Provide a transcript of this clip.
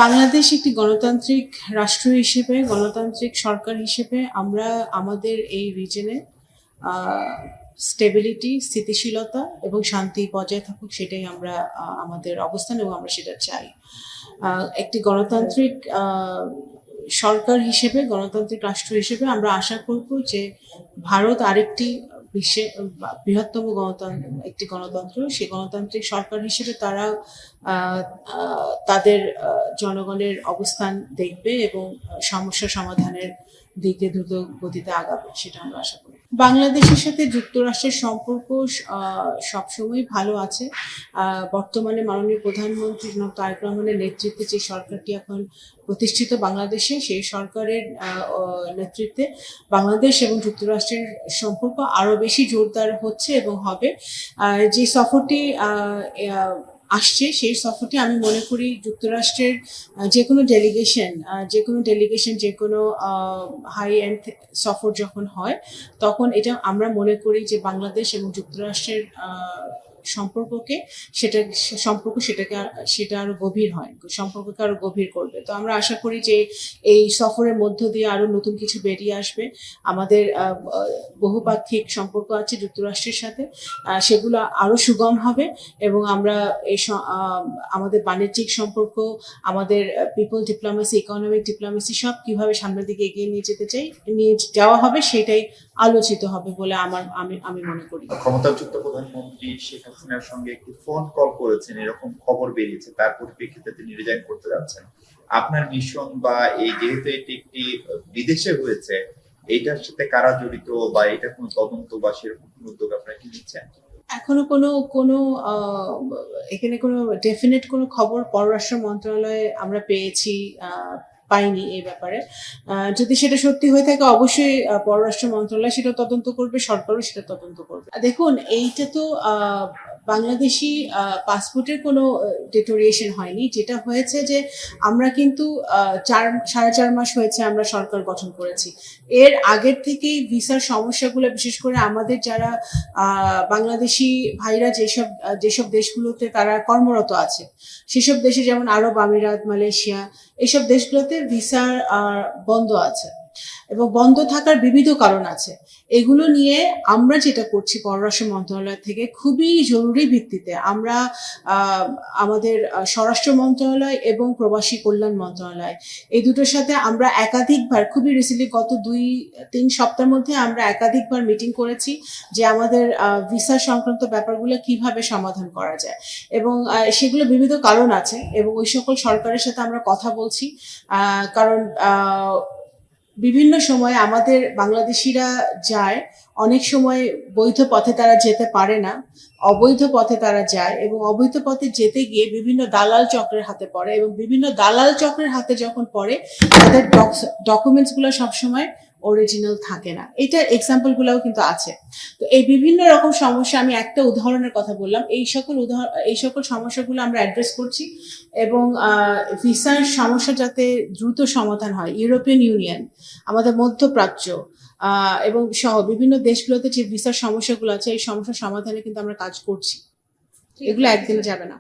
বাংলাদেশ একটি গণতান্ত্রিক রাষ্ট্র হিসেবে, গণতান্ত্রিক সরকার হিসেবে আমরা আমাদের এই রিজনে স্টেবিলিটি, স্থিতিশীলতা এবং শান্তি বজায় থাকুক, সেটাই আমরা আমাদের অবস্থান এবং আমরা সেটা চাই। একটি গণতান্ত্রিক সরকার হিসেবে, গণতান্ত্রিক রাষ্ট্র হিসেবে আমরা আশা করব যে ভারত আরেকটি বিশ্বে বৃহত্তম একটি গণতন্ত্র, সেই গণতান্ত্রিক সরকার হিসেবে তারা তাদের জনগণের অবস্থান দেখবে এবং সমস্যা সমাধানের দিকে দ্রুত গতিতে আগাবে, সেটা আমরা আশা করি। বাংলাদেশের সাথে যুক্তরাষ্ট্রের সম্পর্ক সবসময় ভালো আছে। বর্তমানে মাননীয় প্রধানমন্ত্রী জনাব তারেক রহমানের নেতৃত্বে যে সরকারটি এখন প্রতিষ্ঠিত বাংলাদেশে, সেই সরকারের নেতৃত্বে বাংলাদেশ এবং যুক্তরাষ্ট্রের সম্পর্ক আরো বেশি জোরদার হচ্ছে এবং হবে। যে সফরটি আসছে, সেই সফরটি আমি মনে করি যুক্তরাষ্ট্রের যে কোনো ডেলিগেশন যে কোনো হাই এন্ড সফর যখন হয়, তখন এটা আমরা মনে করি যে বাংলাদেশ এবং যুক্তরাষ্ট্রের সেটা আরো গভীর হয়, সম্পর্ককে আরো গভীর করবে। তো আমরা আশা করি যে এই সফরের মধ্য দিয়ে আরো নতুন কিছু বেরিয়ে আসবে। আমাদের বহুপাক্ষিক সম্পর্ক আছে যুক্তরাষ্ট্রের সাথে, সেগুলো আরো সুগম হবে এবং আমরা আমাদের বাণিজ্যিক সম্পর্ক, আমাদের পিপল ডিপ্লোমেসি, ইকোনমিক ডিপ্লোমেসি সব কিভাবে সামনের দিকে এগিয়ে নিয়ে যাওয়া হবে, সেটাই আলোচিত হবে বলে আমি মনে করি। ক্ষমতাচ্যুত প্রধানমন্ত্রী শেখ হাসিনার সঙ্গে একটি ফোন কল করেছেন, এরকম খবর বেরিয়েছে। তার পরিপ্রেক্ষিতে তিনি রিজাইন করতে যাচ্ছেন। আপনার মিশন বা এই যেহেতু এটি একটি বিদেশে হয়েছে, এইটার সাথে কারা জড়িত বা এটা কোনো তদন্ত বা সেরকম কোনো উদ্যোগ আপনারা কি নিচ্ছেন? এখনো এখানে কোনো ডেফিনেট কোনো খবর পররাষ্ট্র মন্ত্রণালয়ে আমরা পাইনি এই ব্যাপারে। যদি সেটা সত্যি হয়ে থাকে, অবশ্যই পররাষ্ট্র মন্ত্রণালয় সেটা তদন্ত করবে, সরকারও সেটা তদন্ত করবে। দেখুন, এইটা তো বাংলাদেশি পাসপোর্টের কোনো ডিটোরিয়েশন হয়নি। যেটা হয়েছে যে আমরা কিন্তু 4.5 মাস হয়েছে আমরা সরকার গঠন করেছি। এর আগের থেকেই ভিসার সমস্যাগুলো, বিশেষ করে আমাদের যারা বাংলাদেশি ভাইরা যেসব দেশগুলোতে তারা কর্মরত আছে, সেসব দেশে যেমন আরব আমিরাত, মালয়েশিয়া, এইসব দেশগুলোতে ভিসার বন্ধ আছে এবং বন্ধ থাকার বিবিধ কারণ আছে। এগুলো নিয়ে আমরা যেটা করছি পররাষ্ট্র মন্ত্রণালয় থেকে, খুবই জরুরি ভিত্তিতে আমরা আমাদের স্বরাষ্ট্র মন্ত্রণালয় এবং প্রবাসী কল্যাণ মন্ত্রণালয়, এই দুটোর সাথে আমরা একাধিকবার, খুবই রিসেন্টলি গত 2-3 সপ্তাহের মধ্যে আমরা একাধিকবার মিটিং করেছি যে আমাদের ভিসা সংক্রান্ত ব্যাপারগুলো কিভাবে সমাধান করা যায়। এবং সেগুলো বিবিধ কারণ আছে এবং ওই সকল সরকারের সাথে আমরা কথা বলছি। কারণ বিভিন্ন সময় আমাদের বাংলাদেশিরা যায়, অনেক সময় বৈধ পথে তারা যেতে পারে না, অবৈধ পথে তারা যায় এবং অবৈধ পথে যেতে গিয়ে বিভিন্ন দালাল চক্রের হাতে পড়ে এবং বিভিন্ন দালাল চক্রের হাতে যখন পড়ে, তাদের ডকুমেন্টস গুলো সবসময় অরিজিনাল থাকে না। এটার এক্সাম্পল গুলাও কিন্তু আছে। তো এই বিভিন্ন রকম সমস্যা, আমি একটা উদাহরণের কথা বললাম, এই সকল সমস্যাগুলো আমরা অ্যাড্রেস করছি এবং ভিসার সমস্যা যাতে দ্রুত সমাধান হয়, ইউরোপিয়ান ইউনিয়ন, আমাদের মধ্যপ্রাচ্য এবং সহ বিভিন্ন দেশগুলোতে যে ভিসার সমস্যাগুলো আছে, এই সমস্যার সমাধানে কিন্তু আমরা কাজ করছি। এগুলো একদিনে যাবে না।